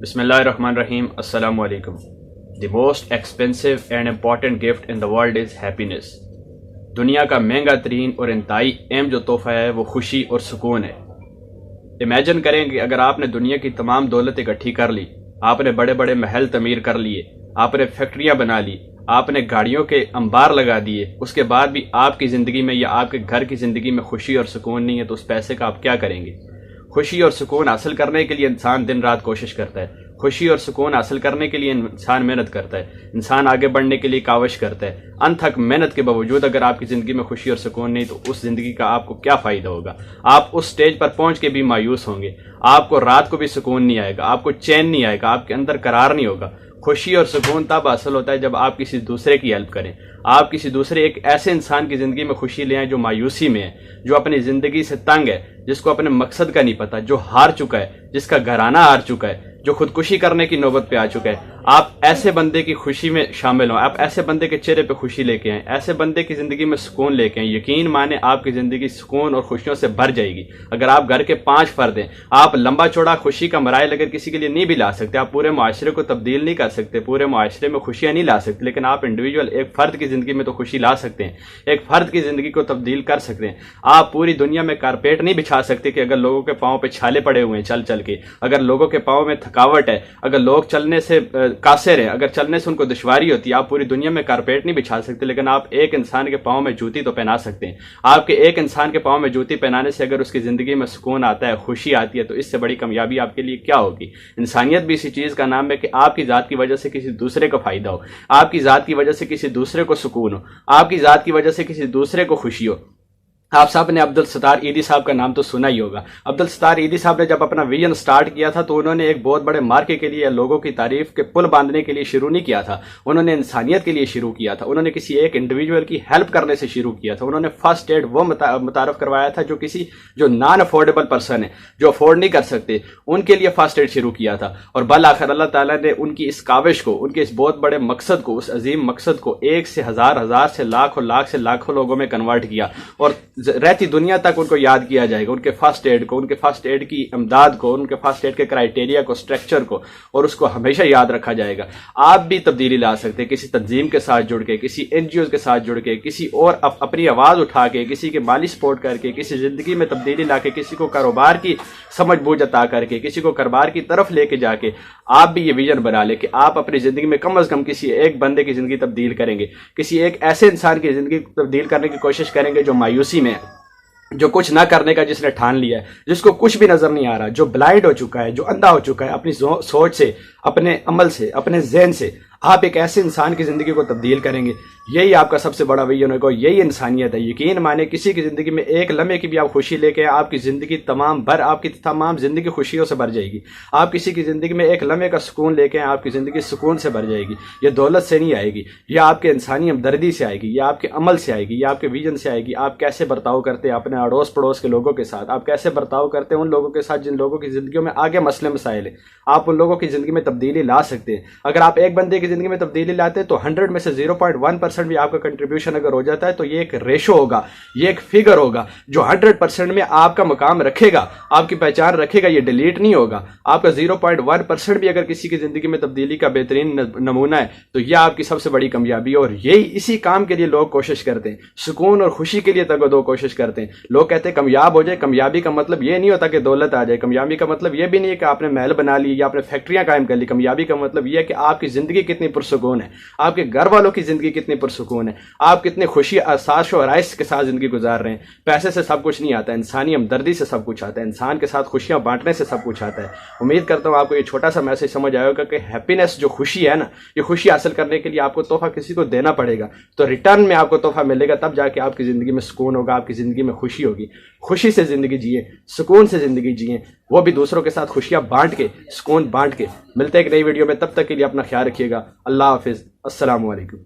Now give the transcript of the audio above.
Bismillahirrahmanirrahim. Assalamu alaikum. The most expensive and important gift in the world is happiness. دنیا کا مہنگا ترین اور انتہائی اہم جو تحفہ ہے وہ خوشی اور سکون ہے. امیجن کریں کہ اگر آپ نے دنیا کی تمام دولت اکٹھی کر لی، آپ نے بڑے بڑے محل تعمیر کر لیے، آپ نے فیکٹریاں بنا لی، آپ نے گاڑیوں کے انبار لگا دیے، اس کے بعد بھی آپ کی زندگی میں یا آپ کے گھر کی زندگی میں خوشی اور سکون نہیں ہے، تو اس پیسے کا آپ کیا کریں گے؟ خوشی اور سکون حاصل کرنے کے لیے انسان دن رات کوشش کرتا ہے. خوشی اور سکون حاصل کرنے کے لیے انسان محنت کرتا ہے، انسان آگے بڑھنے کے لیے کاوش کرتا ہے. انتھک محنت کے باوجود اگر آپ کی زندگی میں خوشی اور سکون نہیں تو اس زندگی کا آپ کو کیا فائدہ ہوگا؟ آپ اس سٹیج پر پہنچ کے بھی مایوس ہوں گے، آپ کو رات کو بھی سکون نہیں آئے گا، آپ کو چین نہیں آئے گا، آپ کے اندر قرار نہیں ہوگا. خوشی اور سکون تب حاصل ہوتا ہے جب آپ کسی دوسرے کی ہیلپ کریں، آپ کسی دوسرے ایک ایسے انسان کی زندگی میں خوشی لے آئیں جو مایوسی میں ہے، جو اپنی زندگی سے تنگ ہے، جس کو اپنے مقصد کا نہیں پتا، جو ہار چکا ہے، جس کا گھرانہ ہار چکا ہے، جو خودکشی کرنے کی نوبت پہ آ چکا ہے. آپ ایسے بندے کی خوشی میں شامل ہوں، آپ ایسے بندے کے چہرے پہ خوشی لے کے آئیں، ایسے بندے کی زندگی میں سکون لے کے آئیں. یقین مانیں آپ کی زندگی سکون اور خوشیوں سے بھر جائے گی. اگر آپ گھر کے 5 فرد ہیں، آپ لمبا چوڑا خوشی کا مراحل اگر کسی کے لیے نہیں بھی لا سکتے، آپ پورے معاشرے کو تبدیل نہیں کر سکتے، پورے معاشرے میں خوشیاں نہیں لا سکتے، لیکن آپ انڈیویجول ایک فرد کی زندگی میں تو خوشی لا سکتے ہیں، ایک فرد کی زندگی کو تبدیل کر سکتے ہیں. آپ پوری دنیا میں کارپیٹ نہیں بچھا سکتے کہ اگر لوگوں کے پاؤں پہ چھالے پڑے ہوئے ہیں چل چل کے، اگر لوگوں کے پاؤں میں تھکاوٹ ہے، اگر لوگ چلنے سے قاصر ہیں، اگر چلنے سے ان کو دشواری ہوتی ہے، آپ پوری دنیا میں کارپیٹ نہیں بچھا سکتے، لیکن آپ ایک انسان کے پاؤں میں جوتی تو پہنا سکتے ہیں. آپ کے ایک انسان کے پاؤں میں جوتی پہنانے سے اگر اس کی زندگی میں سکون آتا ہے، خوشی آتی ہے، تو اس سے بڑی کامیابی آپ کے لیے کیا ہوگی؟ انسانیت بھی اسی چیز کا نام ہے کہ آپ کی ذات کی وجہ سے کسی دوسرے کو فائدہ ہو، آپ کی ذات کی وجہ سے کسی دوسرے کو سکون ہو، آپ کی ذات کی وجہ سے کسی دوسرے کو خوشی ہو. آپ سب نے عبدالستار ایدھی صاحب کا نام تو سنا ہی ہوگا. عبدالستار ایدھی صاحب نے جب اپنا ویژن سٹارٹ کیا تھا تو انہوں نے ایک بہت بڑے مارکے کے لیے، لوگوں کی تعریف کے پل باندھنے کے لیے شروع نہیں کیا تھا، انہوں نے انسانیت کے لیے شروع کیا تھا. انہوں نے کسی ایک انڈیویجول کی ہیلپ کرنے سے شروع کیا تھا. انہوں نے فرسٹ ایڈ وہ متعارف کروایا تھا جو نان افورڈیبل پرسن ہے، جو افورڈ نہیں کر سکتے، ان کے لیے فرسٹ ایڈ شروع کیا تھا. اور بالآخر اللہ تعالیٰ نے ان کی اس کاوش کو، ان کے اس بہت بڑے مقصد کو، اس عظیم مقصد کو 1 سے 1000، 1000 سے لاکھ اور لاکھ سے لاکھوں لوگوں میں کنورٹ کیا. اور رہتی دنیا تک ان کو یاد کیا جائے گا، ان کے فرسٹ ایڈ کو، ان کے فرسٹ ایڈ کی امداد کو، ان کے فرسٹ ایڈ کے کرائیٹیریا کو، سٹرکچر کو، اور اس کو ہمیشہ یاد رکھا جائے گا. آپ بھی تبدیلی لا سکتے ہیں کسی تنظیم کے ساتھ جڑ کے، کسی NGOs کے ساتھ جڑ کے، کسی اور اپنی آواز اٹھا کے، کسی کے مالی سپورٹ کر کے، کسی زندگی میں تبدیلی لا کے، کسی کو کاروبار کی سمجھ بوجھ عطا کر کے، کسی کو کاروبار کی طرف لے کے جا کے آپ بھی یہ ویژن بنا لیں کہ آپ اپنی زندگی میں کم از کم کسی ایک بندے کی زندگی تبدیل کریں گے، کسی ایک ایسے انسان کی زندگی تبدیل کرنے کی کوشش کریں گے جو مایوسی میں ہے، جو کچھ نہ کرنے کا جس نے ٹھان لیا ہے، جس کو کچھ بھی نظر نہیں آ رہا، جو بلائنڈ ہو چکا ہے، جو اندھا ہو چکا ہے اپنی سوچ سے، اپنے عمل سے، اپنے ذہن سے. آپ ایک ایسے انسان کی زندگی کو تبدیل کریں گے. یہی آپ کا سب سے بڑا ویژن ہوگا، یہی انسانیت ہے. یقین مانے کسی کی زندگی میں ایک لمحے کی بھی آپ خوشی لے کے، آپ کی زندگی آپ کی تمام زندگی خوشیوں سے بھر جائے گی. آپ کسی کی زندگی میں ایک لمحے کا سکون لے کے آئیں، آپ کی زندگی سکون سے بھر جائے گی. یہ دولت سے نہیں آئے گی، یہ آپ کے انسانی ہمدردی سے آئے گی، یہ آپ کے عمل سے آئے گی، یہ آپ کے ویژن سے آئے گی. آپ کیسے برتاؤ کرتے ہیں اپنے اڑوس پڑوس کے لوگوں کے ساتھ، آپ کیسے برتاؤ کرتے ہیں ان لوگوں کے ساتھ جن لوگوں کی زندگیوں میں آگے مسئلے مسائل ہیں، آپ ان لوگوں کی زندگی میں تبدیلی لا سکتے ہیں. اگر آپ ایک بندے کی زندگی میں تبدیلی لاتے ہیں تو 100 میں سے 0.1% بھی آپ کا کنٹریبیوشن اگر ہو جاتا ہے تو یہ ایک ریشو ہوگا، یہ ایک فگر ہوگا جو 100% میں آپ کا مقام رکھے گا، آپ کی پہچان رکھے گا، یہ ڈیلیٹ نہیں ہوگا. آپ کا 0.1% بھی اگر کسی کی زندگی میں تبدیلی کا بہترین نمونہ ہے تو یہ آپ کی سب سے بڑی کامیابی ہے. اور اسی کام کے لیے لوگ کوشش کرتے ہیں، سکون اور خوشی کے لیے تگ و دو کوشش کرتے ہیں. لوگ کہتے ہیں کامیاب ہو جائے. کامیابی کا مطلب یہ نہیں ہوتا کہ دولت آ جائے. کامیابی کا مطلب یہ بھی نہیں ہے کہ آپ نے محل بنا لی یا آپ نے فیکٹریاں قائم کر لی. کامیابی کا مطلب یہ ہے کہ آپ کی زندگی کتنی پرسکون ہے، آپ کے گھر والوں کی زندگی کتنی پرسکون ہے، آپ کتنے خوشی احساس و آرائش کے ساتھ زندگی گزار رہے ہیں. پیسے سے سب کچھ نہیں آتا، انسانی ہمدردی سے سب کچھ آتا ہے، انسان کے ساتھ خوشیاں بانٹنے سے سب کچھ آتا ہے. امید کرتا ہوں آپ کو یہ چھوٹا سا میسج سمجھ آئے گا کہ ہیپینس جو خوشی ہے نا، یہ خوشی حاصل کرنے کے لیے آپ کو تحفہ کسی کو دینا پڑے گا، تو ریٹرن میں آپ کو تحفہ ملے گا، تب جا کے آپ کی زندگی میں سکون ہوگا، آپ کی زندگی میں خوشی ہوگی. خوشی سے زندگی جیئیں، سکون سے زندگی جیئیں، وہ بھی دوسروں کے ساتھ خوشیاں بانٹ کے، سکون بانٹ کے. ملتے ہیں ایک نئی ویڈیو میں، تب تک کے لیے اپنا خیال رکھیے گا. اللہ حافظ. السلام علیکم.